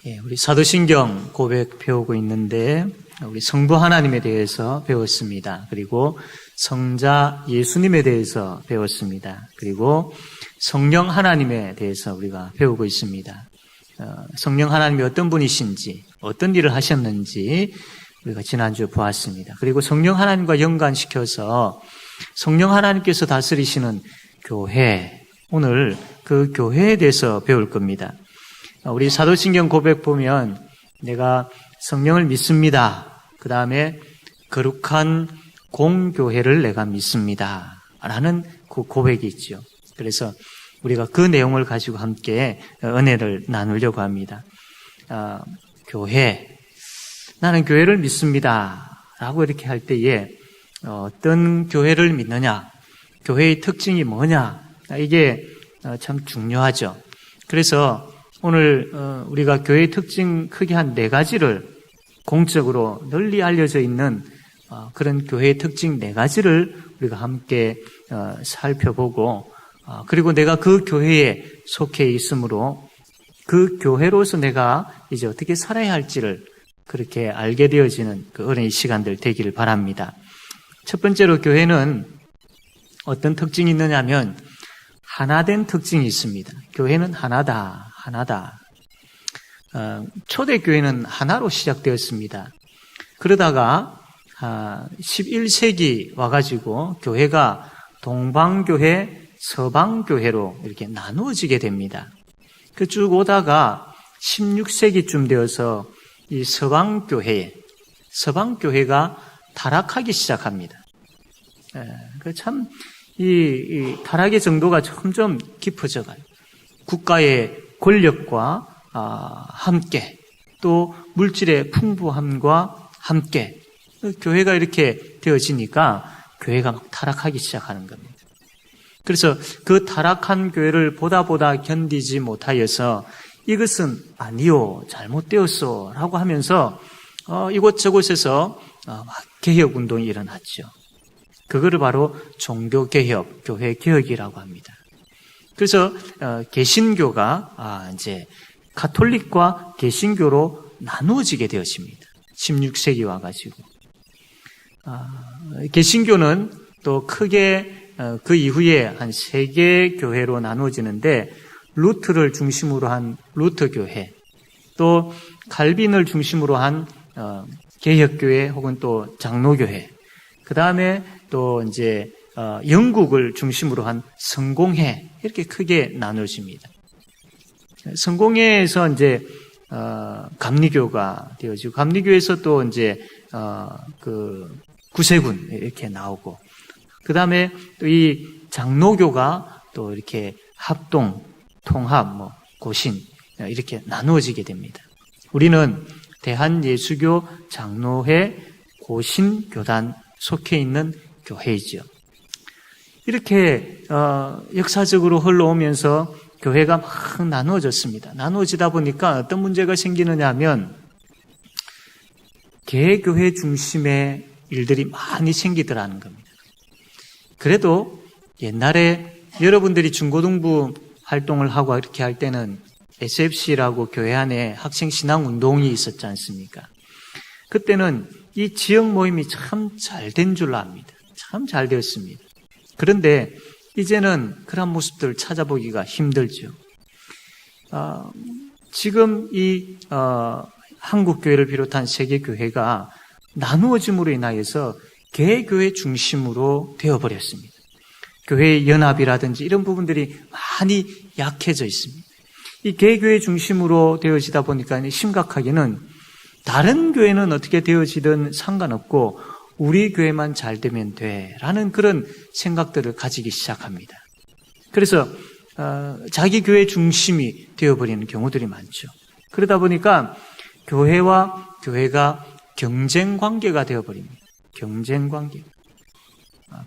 우리 사도신경 고백 배우고 있는데 우리 성부 하나님에 대해서 배웠습니다. 그리고 성자 예수님에 대해서 배웠습니다. 그리고 성령 하나님에 대해서 우리가 배우고 있습니다. 성령 하나님이 어떤 분이신지, 어떤 일을 하셨는지 우리가 지난주에 보았습니다. 그리고 성령 하나님과 연관시켜서 성령 하나님께서 다스리시는 교회, 오늘 그 교회에 대해서 배울 겁니다. 우리 사도신경 고백 보면 내가 성령을 믿습니다. 그 다음에 거룩한 공교회를 내가 믿습니다. 라는 그 고백이 있죠. 그래서 우리가 그 내용을 가지고 함께 은혜를 나누려고 합니다. 교회, 나는 교회를 믿습니다. 라고 이렇게 할 때에 어떤 교회를 믿느냐, 교회의 특징이 뭐냐, 이게 참 중요하죠. 그래서 오늘 우리가 교회의 특징 크게 한 4가지를 공적으로 널리 알려져 있는 그런 교회의 특징 4가지를 우리가 함께 살펴보고, 그리고 내가 그 교회에 속해 있으므로 그 교회로서 내가 이제 어떻게 살아야 할지를 그렇게 알게 되어지는 그 은혜의 시간들 되기를 바랍니다. 첫 번째로 교회는 어떤 특징이 있느냐면 하나된 특징이 있습니다. 교회는 하나다. 초대교회는 하나로 시작되었습니다. 그러다가 11세기 와가지고 교회가 동방교회, 서방교회로 이렇게 나누어지게 됩니다. 그 쭉 오다가 16세기쯤 되어서 이 서방교회가 타락하기 시작합니다. 참, 이 타락의 정도가 점점 깊어져 가요. 국가의 권력과 함께, 또 물질의 풍부함과 함께, 교회가 이렇게 되어지니까 교회가 막 타락하기 시작하는 겁니다. 그래서 그 타락한 교회를 보다 견디지 못하여서 이것은 아니요, 잘못되었어 라고 하면서 이곳저곳에서 개혁운동이 일어났죠. 그거를 바로 종교개혁, 교회개혁이라고 합니다. 그래서 개신교가 이제 가톨릭과 개신교로 나누어지게 되었습니다. 16세기 와가지고 개신교는 또 크게 그 이후에 한 3개 교회로 나누어지는데 루트를 중심으로 한 루터교회, 또 칼빈을 중심으로 한 개혁교회 혹은 또 장로교회, 그 다음에 또 이제 영국을 중심으로 한 성공회, 이렇게 크게 나누어집니다. 성공회에서 이제 감리교가 되어지고, 감리교에서 또 이제 그 구세군 이렇게 나오고, 그 다음에 또 이 장로교가 또 이렇게 합동, 통합, 고신 이렇게 나누어지게 됩니다. 우리는 대한예수교 장로회 고신교단 속해 있는 교회이죠. 이렇게 역사적으로 흘러오면서 교회가 막 나누어졌습니다. 나누어지다 보니까 어떤 문제가 생기느냐 하면 개교회 중심의 일들이 많이 생기더라는 겁니다. 그래도 옛날에 여러분들이 중고등부 활동을 하고 이렇게 할 때는 SFC라고 교회 안에 학생 신앙 운동이 있었지 않습니까? 그때는 이 지역 모임이 참 잘 된 줄로 압니다. 참 잘 되었습니다. 그런데 이제는 그런 모습들을 찾아보기가 힘들죠. 지금 이 한국교회를 비롯한 세계교회가 나누어짐으로 인하여서 개교회 중심으로 되어버렸습니다. 교회의 연합이라든지 이런 부분들이 많이 약해져 있습니다. 이 개교회 중심으로 되어지다 보니까 심각하게는 다른 교회는 어떻게 되어지든 상관없고 우리 교회만 잘 되면 돼라는 그런 생각들을 가지기 시작합니다. 그래서 자기 교회 중심이 되어버리는 경우들이 많죠. 그러다 보니까 교회와 교회가 경쟁 관계가 되어버립니다. 경쟁 관계.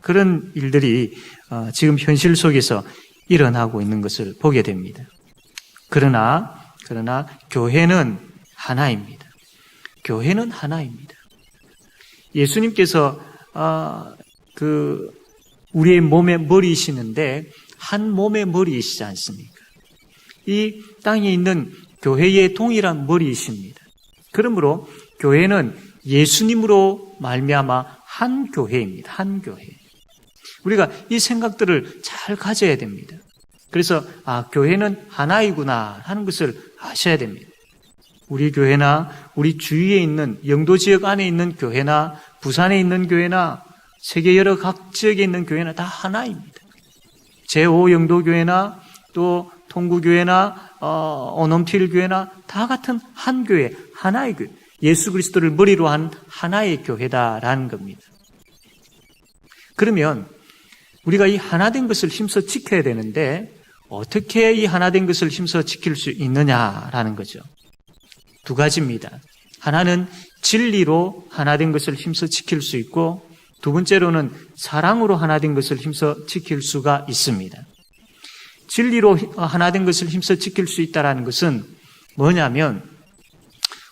그런 일들이 지금 현실 속에서 일어나고 있는 것을 보게 됩니다. 그러나 교회는 하나입니다. 교회는 하나입니다. 예수님께서 우리의 몸의 머리이시는데 한 몸의 머리이시지 않습니까? 이 땅에 있는 교회의 동일한 머리이십니다. 그러므로 교회는 예수님으로 말미암아 한 교회입니다. 한 교회. 우리가 이 생각들을 잘 가져야 됩니다. 그래서 교회는 하나이구나 하는 것을 아셔야 됩니다. 우리 교회나 우리 주위에 있는 영도 지역 안에 있는 교회나 부산에 있는 교회나 세계 여러 각 지역에 있는 교회나 다 하나입니다. 제5영도교회나 또 통구교회나 오넘틸교회나 다 같은 한 교회, 하나의 교회, 예수 그리스도를 머리로 한 하나의 교회다라는 겁니다. 그러면 우리가 이 하나된 것을 힘써 지켜야 되는데 어떻게 이 하나된 것을 힘써 지킬 수 있느냐라는 거죠. 두 가지입니다. 하나는 진리로 하나된 것을 힘써 지킬 수 있고 두 번째로는 사랑으로 하나된 것을 힘써 지킬 수가 있습니다. 진리로 하나된 것을 힘써 지킬 수 있다는 것은 뭐냐면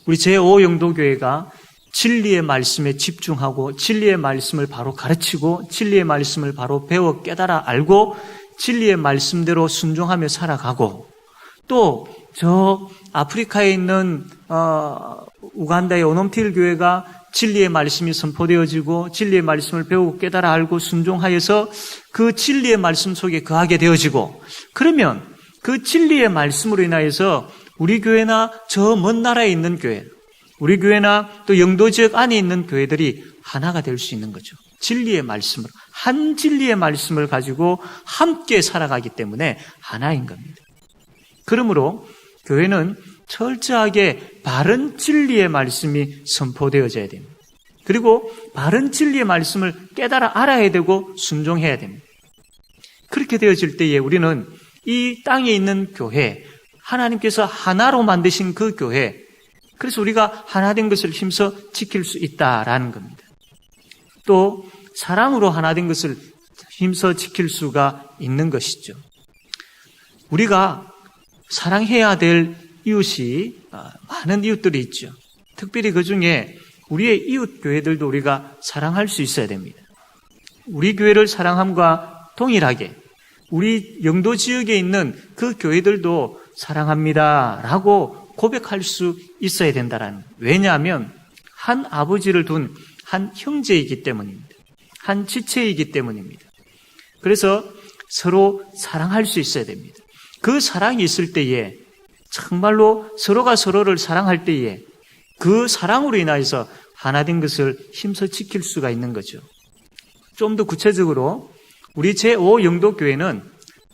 우리 제5영도교회가 진리의 말씀에 집중하고 진리의 말씀을 바로 가르치고 진리의 말씀을 바로 배워 깨달아 알고 진리의 말씀대로 순종하며 살아가고 또 저 아프리카에 있는 우간다의 오넘틸 교회가 진리의 말씀이 선포되어지고 진리의 말씀을 배우고 깨달아 알고 순종하여서 그 진리의 말씀 속에 거하게 되어지고 그러면 그 진리의 말씀으로 인하여서 우리 교회나 저 먼 나라에 있는 교회, 우리 교회나 또 영도 지역 안에 있는 교회들이 하나가 될 수 있는 거죠. 진리의 말씀으로, 한 진리의 말씀을 가지고 함께 살아가기 때문에 하나인 겁니다. 그러므로 교회는 철저하게 바른 진리의 말씀이 선포되어져야 됩니다. 그리고 바른 진리의 말씀을 깨달아 알아야 되고 순종해야 됩니다. 그렇게 되어질 때에 우리는 이 땅에 있는 교회, 하나님께서 하나로 만드신 그 교회, 그래서 우리가 하나된 것을 힘써 지킬 수 있다라는 겁니다. 또 사랑으로 하나된 것을 힘써 지킬 수가 있는 것이죠. 우리가 사랑해야 될 이웃이 많은 이웃들이 있죠. 특별히 그 중에 우리의 이웃 교회들도 우리가 사랑할 수 있어야 됩니다. 우리 교회를 사랑함과 동일하게 우리 영도 지역에 있는 그 교회들도 사랑합니다라고 고백할 수 있어야 된다라는 거예요. 왜냐하면 한 아버지를 둔 한 형제이기 때문입니다. 한 지체이기 때문입니다. 그래서 서로 사랑할 수 있어야 됩니다. 그 사랑이 있을 때에 정말로 서로가 서로를 사랑할 때에 그 사랑으로 인하여서 하나된 것을 힘써 지킬 수가 있는 거죠. 좀 더 구체적으로 우리 제5영도교회는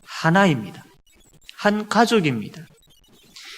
하나입니다. 한 가족입니다.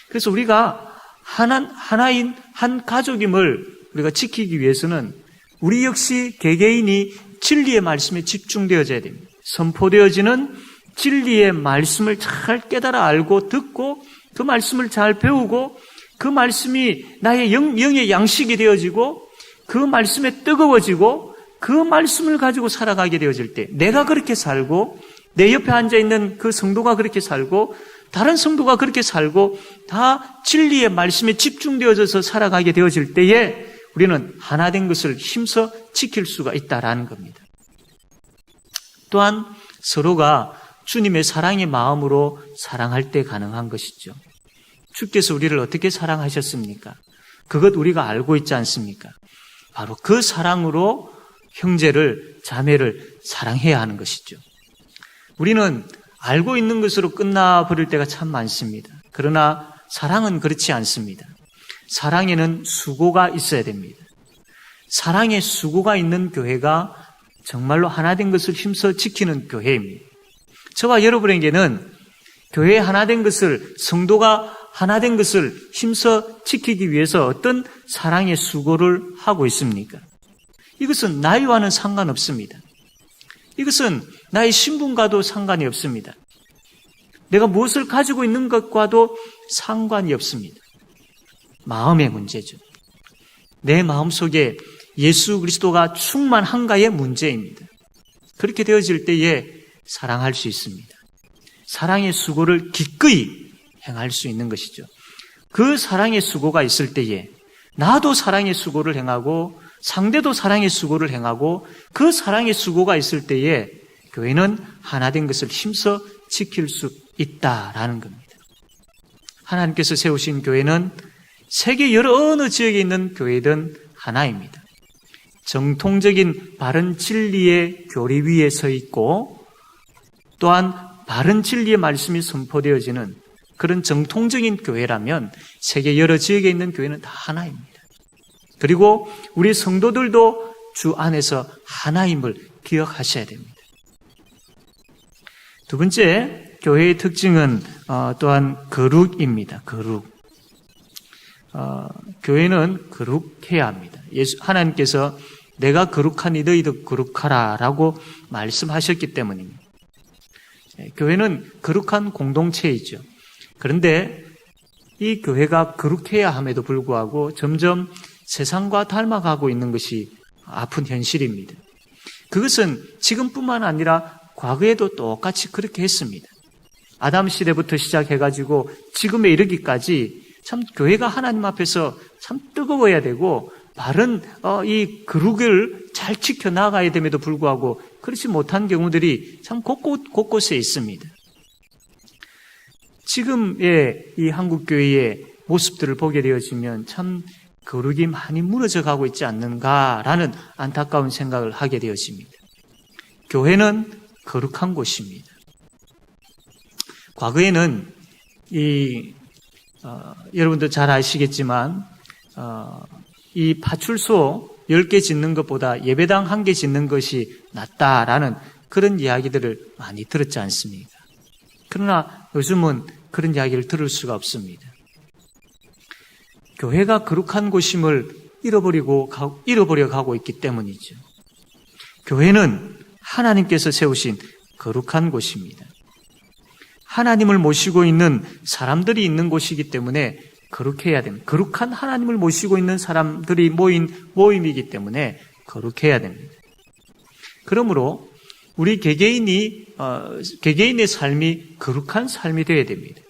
그래서 우리가 하나인 한 가족임을 우리가 지키기 위해서는 우리 역시 개개인이 진리의 말씀에 집중되어져야 됩니다. 선포되어지는 진리의 말씀을 잘 깨달아 알고 듣고 그 말씀을 잘 배우고 그 말씀이 나의 영의 양식이 되어지고 그 말씀에 뜨거워지고 그 말씀을 가지고 살아가게 되어질 때 내가 그렇게 살고 내 옆에 앉아있는 그 성도가 그렇게 살고 다른 성도가 그렇게 살고 다 진리의 말씀에 집중되어져서 살아가게 되어질 때에 우리는 하나된 것을 힘써 지킬 수가 있다라는 겁니다. 또한 서로가 주님의 사랑의 마음으로 사랑할 때 가능한 것이죠. 주께서 우리를 어떻게 사랑하셨습니까? 그것 우리가 알고 있지 않습니까? 바로 그 사랑으로 형제를, 자매를 사랑해야 하는 것이죠. 우리는 알고 있는 것으로 끝나버릴 때가 참 많습니다. 그러나 사랑은 그렇지 않습니다. 사랑에는 수고가 있어야 됩니다. 사랑에 수고가 있는 교회가 정말로 하나된 것을 힘써 지키는 교회입니다. 저와 여러분에게는 교회 하나된 것을, 성도가 하나된 것을 힘써 지키기 위해서 어떤 사랑의 수고를 하고 있습니까? 이것은 나이와는 상관없습니다. 이것은 나의 신분과도 상관이 없습니다. 내가 무엇을 가지고 있는 것과도 상관이 없습니다. 마음의 문제죠. 내 마음속에 예수 그리스도가 충만한가의 문제입니다. 그렇게 되어질 때에 사랑할 수 있습니다. 사랑의 수고를 기꺼이 행할 수 있는 것이죠. 그 사랑의 수고가 있을 때에 나도 사랑의 수고를 행하고 상대도 사랑의 수고를 행하고 그 사랑의 수고가 있을 때에 교회는 하나된 것을 힘써 지킬 수 있다라는 겁니다. 하나님께서 세우신 교회는 세계 여러 어느 지역에 있는 교회든 하나입니다. 정통적인 바른 진리의 교리 위에 서 있고 또한 바른 진리의 말씀이 선포되어지는 그런 정통적인 교회라면 세계 여러 지역에 있는 교회는 다 하나입니다. 그리고 우리 성도들도 주 안에서 하나임을 기억하셔야 됩니다. 두 번째, 교회의 특징은 또한 거룩입니다. 거룩. 교회는 거룩해야 합니다. 하나님께서 내가 거룩하니 너희도 거룩하라 라고 말씀하셨기 때문입니다. 교회는 거룩한 공동체이죠. 그런데 이 교회가 거룩해야 함에도 불구하고 점점 세상과 닮아가고 있는 것이 아픈 현실입니다. 그것은 지금뿐만 아니라 과거에도 똑같이 그렇게 했습니다. 아담 시대부터 시작해가지고 지금에 이르기까지 참 교회가 하나님 앞에서 참 뜨거워야 되고 바른 이 거룩을 잘 지켜나가야 됨에도 불구하고 그렇지 못한 경우들이 참 곳곳에 있습니다. 지금의 이 한국교회의 모습들을 보게 되어지면 참 거룩이 많이 무너져 가고 있지 않는가라는 안타까운 생각을 하게 되어집니다. 교회는 거룩한 곳입니다. 과거에는 여러분도 잘 아시겠지만 이 파출소 10개 짓는 것보다 예배당 1개 짓는 것이 낫다라는 그런 이야기들을 많이 들었지 않습니까? 그러나 요즘은 그런 이야기를 들을 수가 없습니다. 교회가 거룩한 곳임을 잃어버려 가고 있기 때문이죠. 교회는 하나님께서 세우신 거룩한 곳입니다. 하나님을 모시고 있는 사람들이 있는 곳이기 때문에 거룩해야 됩니다. 거룩한 하나님을 모시고 있는 사람들이 모인 모임이기 때문에 거룩해야 됩니다. 그러므로 우리 개개인의 삶이 거룩한 삶이 되어야 됩니다.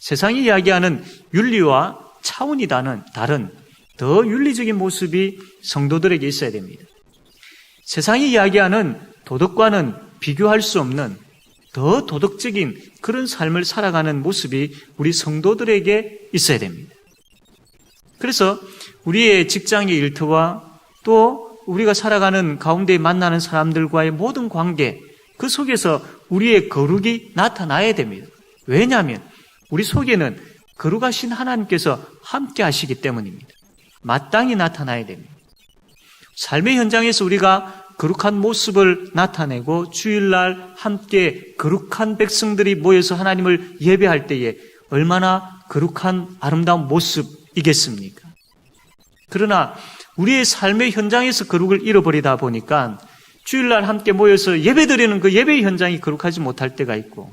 세상이 이야기하는 윤리와 차원이 다른 더 윤리적인 모습이 성도들에게 있어야 됩니다. 세상이 이야기하는 도덕과는 비교할 수 없는 더 도덕적인 그런 삶을 살아가는 모습이 우리 성도들에게 있어야 됩니다. 그래서 우리의 직장의 일터와 또 우리가 살아가는 가운데 만나는 사람들과의 모든 관계, 그 속에서 우리의 거룩이 나타나야 됩니다. 왜냐하면 우리 속에는 거룩하신 하나님께서 함께 하시기 때문입니다. 마땅히 나타나야 됩니다. 삶의 현장에서 우리가 거룩한 모습을 나타내고 주일날 함께 거룩한 백성들이 모여서 하나님을 예배할 때에 얼마나 거룩한 아름다운 모습이겠습니까? 그러나 우리의 삶의 현장에서 거룩을 잃어버리다 보니까 주일날 함께 모여서 예배드리는 그 예배의 현장이 거룩하지 못할 때가 있고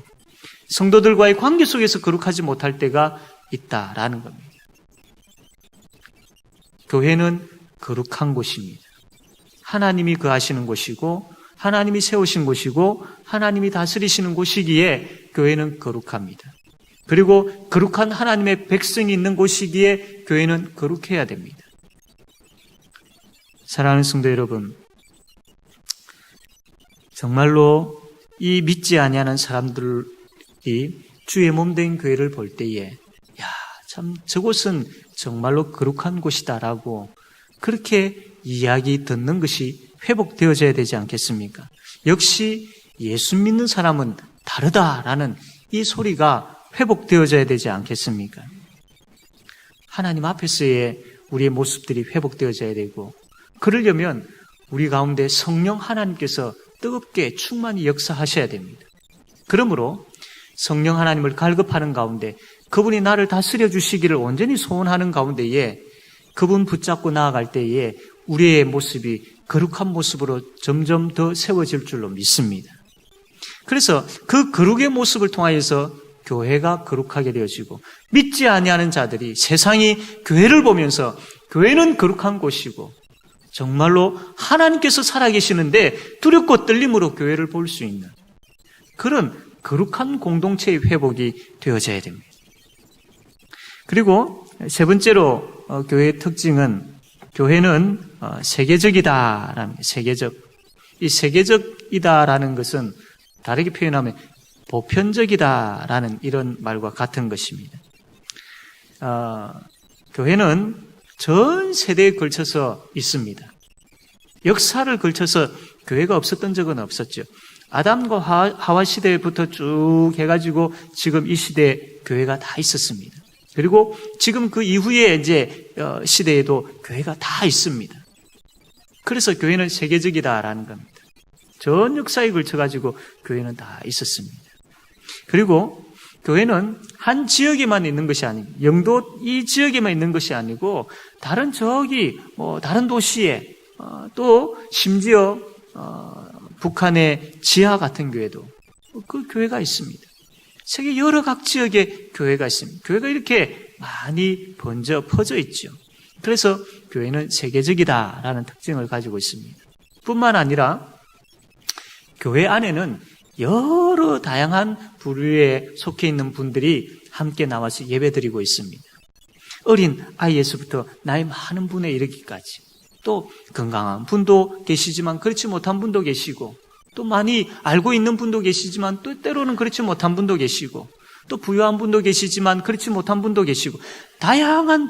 성도들과의 관계 속에서 거룩하지 못할 때가 있다라는 겁니다. 교회는 거룩한 곳입니다. 하나님이 거하시는 곳이고 하나님이 세우신 곳이고 하나님이 다스리시는 곳이기에 교회는 거룩합니다. 그리고 거룩한 하나님의 백성이 있는 곳이기에 교회는 거룩해야 됩니다. 사랑하는 성도 여러분, 정말로 이 믿지 아니하는 사람들이 주의 몸된 교회를 볼 때에 참 저곳은 정말로 거룩한 곳이다라고 그렇게 이야기 듣는 것이 회복되어져야 되지 않겠습니까? 역시 예수 믿는 사람은 다르다라는 이 소리가 회복되어져야 되지 않겠습니까? 하나님 앞에서의 우리의 모습들이 회복되어져야 되고 그러려면 우리 가운데 성령 하나님께서 뜨겁게 충만히 역사하셔야 됩니다. 그러므로 성령 하나님을 갈급하는 가운데 그분이 나를 다스려 주시기를 온전히 소원하는 가운데에 그분 붙잡고 나아갈 때에 우리의 모습이 거룩한 모습으로 점점 더 세워질 줄로 믿습니다. 그래서 그 거룩의 모습을 통하여서 교회가 거룩하게 되어지고 믿지 아니하는 자들이 세상이 교회를 보면서 교회는 거룩한 곳이고 정말로 하나님께서 살아계시는데 두렵고 떨림으로 교회를 볼 수 있는 그런 거룩한 공동체의 회복이 되어져야 됩니다. 그리고 세 번째로 교회의 특징은 교회는 세계적이다라는 세계적. 이 세계적이다라는 것은 다르게 표현하면 보편적이다라는 이런 말과 같은 것입니다. 교회는 전 세대에 걸쳐서 있습니다. 역사를 걸쳐서 교회가 없었던 적은 없었죠. 아담과 하와 시대부터 쭉 해가지고 지금 이 시대에 교회가 다 있었습니다. 그리고 지금 그 이후에 이제 시대에도 교회가 다 있습니다. 그래서 교회는 세계적이다라는 겁니다. 전 역사에 걸쳐가지고 교회는 다 있었습니다. 그리고 교회는 한 지역에만 있는 것이 아니고, 영도 이 지역에만 있는 것이 아니고, 다른 다른 도시에, 또 심지어 북한의 지하 같은 교회도 그 교회가 있습니다. 세계 여러 각 지역에 교회가 있습니다. 교회가 이렇게 많이 퍼져 있죠. 그래서 교회는 세계적이다라는 특징을 가지고 있습니다. 뿐만 아니라 교회 안에는 여러 다양한 부류에 속해 있는 분들이 함께 나와서 예배드리고 있습니다. 어린 아이에서부터 나이 많은 분에 이르기까지, 또 건강한 분도 계시지만 그렇지 못한 분도 계시고, 또 많이 알고 있는 분도 계시지만 또 때로는 그렇지 못한 분도 계시고, 또 부유한 분도 계시지만 그렇지 못한 분도 계시고, 다양한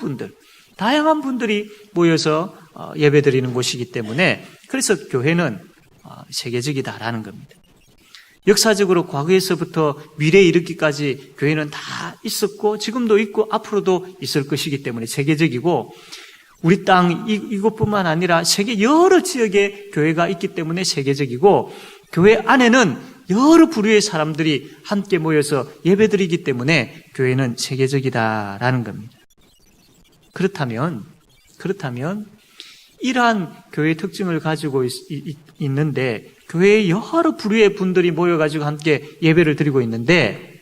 분들이 모여서 예배드리는 곳이기 때문에, 그래서 교회는 세계적이다라는 겁니다. 역사적으로 과거에서부터 미래에 이르기까지 교회는 다 있었고 지금도 있고 앞으로도 있을 것이기 때문에 세계적이고, 우리 땅 이곳뿐만 아니라 세계 여러 지역에 교회가 있기 때문에 세계적이고, 교회 안에는 여러 부류의 사람들이 함께 모여서 예배드리기 때문에 교회는 세계적이다라는 겁니다. 그렇다면 이러한 교회의 특징을 가지고 있는데, 교회에 여러 부류의 분들이 모여가지고 함께 예배를 드리고 있는데,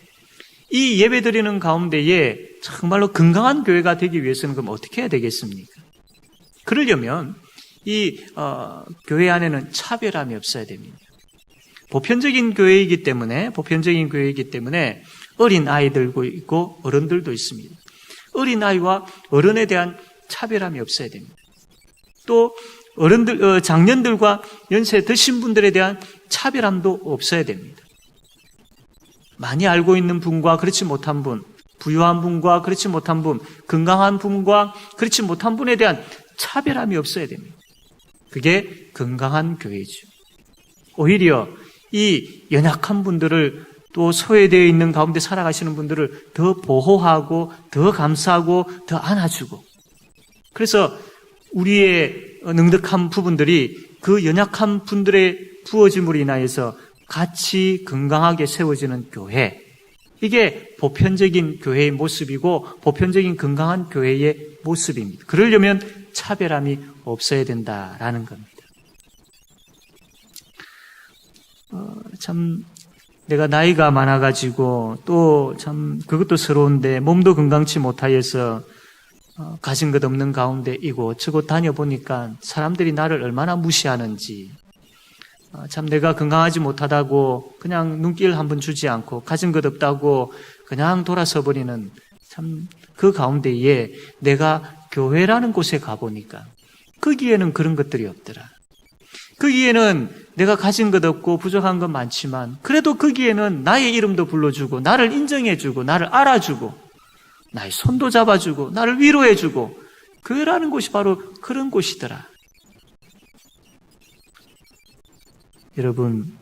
이 예배 드리는 가운데에 정말로 건강한 교회가 되기 위해서는 그럼 어떻게 해야 되겠습니까? 그러려면 이 교회 안에는 차별함이 없어야 됩니다. 보편적인 교회이기 때문에 어린 아이들도 있고 어른들도 있습니다. 어린 아이와 어른에 대한 차별함이 없어야 됩니다. 또 장년들과 연세 드신 분들에 대한 차별함도 없어야 됩니다. 많이 알고 있는 분과 그렇지 못한 분, 부유한 분과 그렇지 못한 분, 건강한 분과 그렇지 못한 분에 대한 차별함이 없어야 됩니다. 그게 건강한 교회죠. 오히려 이 연약한 분들을, 또 소외되어 있는 가운데 살아가시는 분들을 더 보호하고 더 감싸고 더 안아주고, 그래서 우리의 능력한 부분들이 그 연약한 분들의 부어짐으로 인하여서 같이 건강하게 세워지는 교회, 이게 보편적인 교회의 모습이고 보편적인 건강한 교회의 모습입니다. 그러려면 차별함이 없어야 된다라는 겁니다. 참 내가 나이가 많아가지고 또 참 그것도 서러운데 몸도 건강치 못하여서 가진 것 없는 가운데 이곳저곳 다녀보니까 사람들이 나를 얼마나 무시하는지, 참 내가 건강하지 못하다고 그냥 눈길 한번 주지 않고 가진 것 없다고 그냥 돌아서 버리는, 참 그 가운데에 내가 교회라는 곳에 가보니까 거기에는 그런 것들이 없더라. 거기에는 내가 가진 것 없고 부족한 것 많지만 그래도 거기에는 나의 이름도 불러주고 나를 인정해주고 나를 알아주고 나의 손도 잡아주고 나를 위로해주고, 교회라는 곳이 바로 그런 곳이더라. 여러분,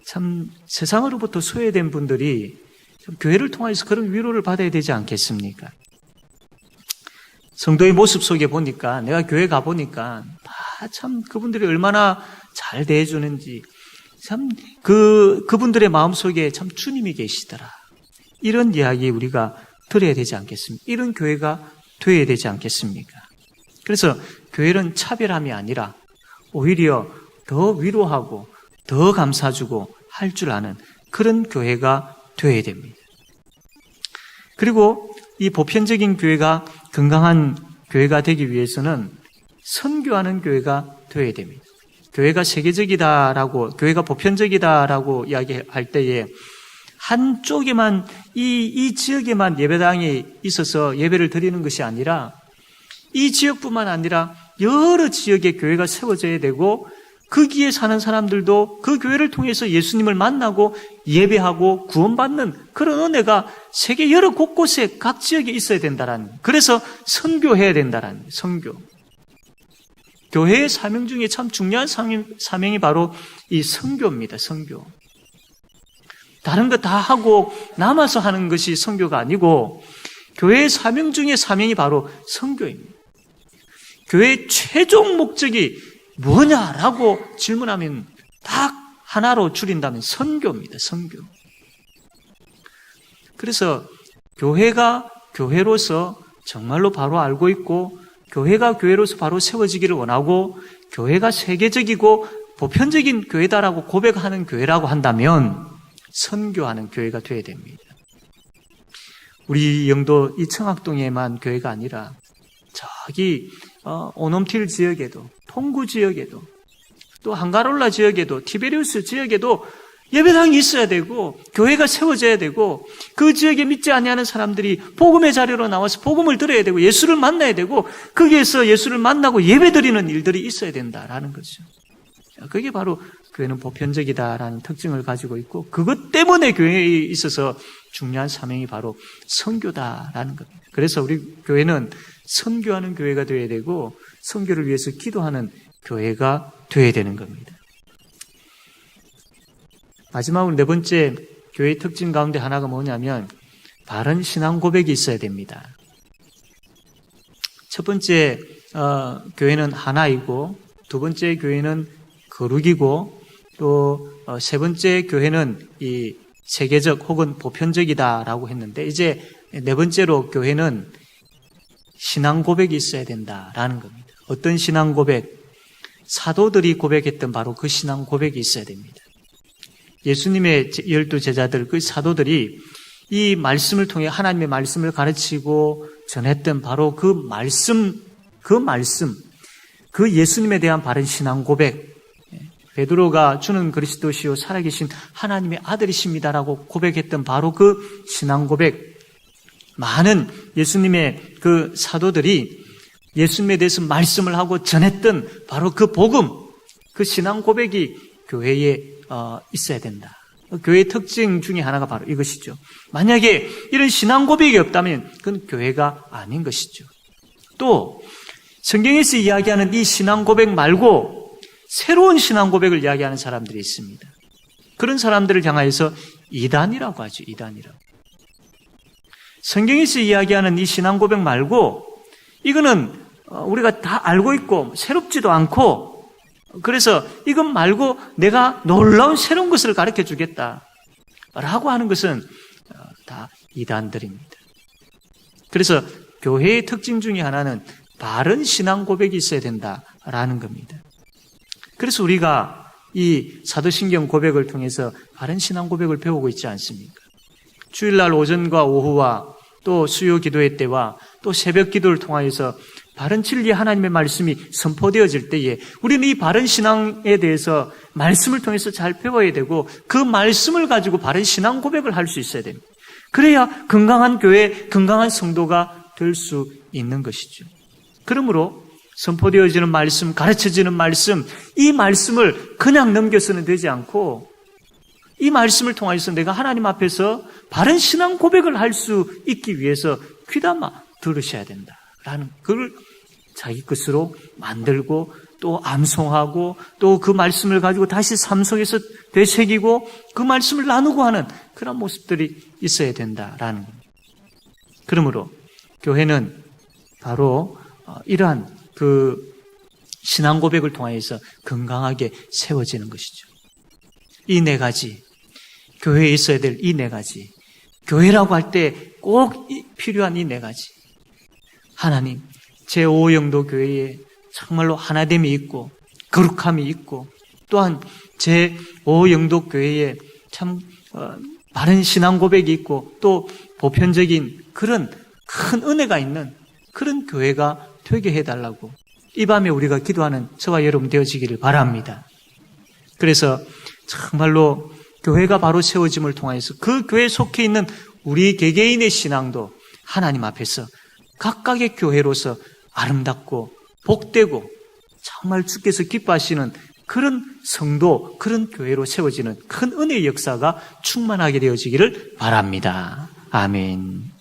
참 세상으로부터 소외된 분들이 참 교회를 통해서 그런 위로를 받아야 되지 않겠습니까? 성도의 모습 속에 보니까, 내가 교회 가보니까 참 그분들이 얼마나 잘 대해주는지, 참 그분들의 마음속에 참 주님이 계시더라. 이런 이야기 우리가 들어야 되지 않겠습니까? 이런 교회가 되어야 되지 않겠습니까? 그래서 교회는 차별함이 아니라 오히려 더 위로하고 더 감싸주고 할 줄 아는 그런 교회가 되어야 됩니다. 그리고 이 보편적인 교회가 건강한 교회가 되기 위해서는 선교하는 교회가 되어야 됩니다. 교회가 세계적이다라고, 교회가 보편적이다라고 이야기할 때에 한쪽에만, 이 지역에만 예배당이 있어서 예배를 드리는 것이 아니라 이 지역뿐만 아니라 여러 지역에 교회가 세워져야 되고, 거기에 사는 사람들도 그 교회를 통해서 예수님을 만나고 예배하고 구원받는 그런 은혜가 세계 여러 곳곳에 각 지역에 있어야 된다라는 거예요. 그래서 선교해야 된다라는 거예요. 선교. 교회의 사명 중에 참 중요한 사명이 바로 이 선교입니다. 선교. 다른 거 다 하고 남아서 하는 것이 선교가 아니고 교회의 사명 중에 사명이 바로 선교입니다. 교회의 최종 목적이 뭐냐라고 질문하면 딱 하나로 줄인다면 선교입니다. 선교. 그래서 교회가 교회로서 정말로 바로 알고 있고 교회가 교회로서 바로 세워지기를 원하고 교회가 세계적이고 보편적인 교회다라고 고백하는 교회라고 한다면 선교하는 교회가 되어야 됩니다. 우리 영도 이 청학동에만 교회가 아니라 저기 오놈틸 지역에도 통구 지역에도 또 한가롤라 지역에도 티베리우스 지역에도 예배당이 있어야 되고 교회가 세워져야 되고 그 지역에 믿지 아니하는 사람들이 복음의 자리로 나와서 복음을 들어야 되고 예수를 만나야 되고 거기에서 예수를 만나고 예배드리는 일들이 있어야 된다라는 거죠. 그게 바로 교회는 보편적이다라는 특징을 가지고 있고 그것 때문에 교회에 있어서 중요한 사명이 바로 선교다라는 겁니다. 그래서 우리 교회는 선교하는 교회가 되어야 되고 선교를 위해서 기도하는 교회가 되어야 되는 겁니다. 마지막으로 네 번째 교회의 특징 가운데 하나가 뭐냐면 바른 신앙 고백이 있어야 됩니다. 첫 번째 교회는 하나이고 두 번째 교회는 거룩이고 또 세 번째 교회는 이 세계적 혹은 보편적이다라고 했는데 이제 네 번째로 교회는 신앙 고백이 있어야 된다라는 겁니다. 어떤 신앙 고백? 사도들이 고백했던 바로 그 신앙 고백이 있어야 됩니다. 예수님의 12 제자들, 그 사도들이 이 말씀을 통해 하나님의 말씀을 가르치고 전했던 바로 그 말씀, 그 예수님에 대한 바른 신앙 고백, 베드로가 주는 그리스도시요 살아계신 하나님의 아들이십니다라고 고백했던 바로 그 신앙 고백, 많은 예수님의 그 사도들이 예수님에 대해서 말씀을 하고 전했던 바로 그 복음, 그 신앙 고백이 교회에 있어야 된다. 교회의 특징 중에 하나가 바로 이것이죠. 만약에 이런 신앙 고백이 없다면 그건 교회가 아닌 것이죠. 또 성경에서 이야기하는 이 신앙 고백 말고 새로운 신앙 고백을 이야기하는 사람들이 있습니다. 그런 사람들을 향하여서 이단이라고 하죠. 이단이라고. 성경에서 이야기하는 이 신앙 고백 말고 이거는 우리가 다 알고 있고 새롭지도 않고 그래서 이것 말고 내가 놀라운 새로운 것을 가르쳐 주겠다라고 하는 것은 다 이단들입니다. 그래서 교회의 특징 중에 하나는 바른 신앙 고백이 있어야 된다라는 겁니다. 그래서 우리가 이 사도신경 고백을 통해서 바른 신앙 고백을 배우고 있지 않습니까? 주일날 오전과 오후와 또 수요 기도회 때와 또 새벽 기도를 통하여서 바른 진리 하나님의 말씀이 선포되어질 때에 우리는 이 바른 신앙에 대해서 말씀을 통해서 잘 배워야 되고 그 말씀을 가지고 바른 신앙 고백을 할 수 있어야 됩니다. 그래야 건강한 교회, 건강한 성도가 될 수 있는 것이죠. 그러므로 선포되어지는 말씀, 가르쳐지는 말씀, 이 말씀을 그냥 넘겨서는 되지 않고 이 말씀을 통해서 내가 하나님 앞에서 바른 신앙 고백을 할 수 있기 위해서 귀담아 들으셔야 된다라는 그걸 자기 것으로 만들고 또 암송하고 또 그 말씀을 가지고 다시 삶 속에서 되새기고 그 말씀을 나누고 하는 그런 모습들이 있어야 된다라는 겁니다. 그러므로 교회는 바로 이러한 그 신앙 고백을 통해서 건강하게 세워지는 것이죠. 이 네 가지, 교회에 있어야 될 이 네 가지, 교회라고 할 때 꼭 필요한 이 네 가지. 하나님, 제5영도 교회에 정말로 하나됨이 있고 거룩함이 있고 또한 제5영도 교회에 참 바른 신앙 고백이 있고 또 보편적인 그런 큰 은혜가 있는 그런 교회가 되게 해달라고 이 밤에 우리가 기도하는 저와 여러분 되어지기를 바랍니다. 그래서 정말로 교회가 바로 세워짐을 통해서 그 교회에 속해 있는 우리 개개인의 신앙도 하나님 앞에서 각각의 교회로서 아름답고 복되고 정말 주께서 기뻐하시는 그런 성도, 그런 교회로 세워지는 큰 은혜의 역사가 충만하게 되어지기를 바랍니다. 아멘.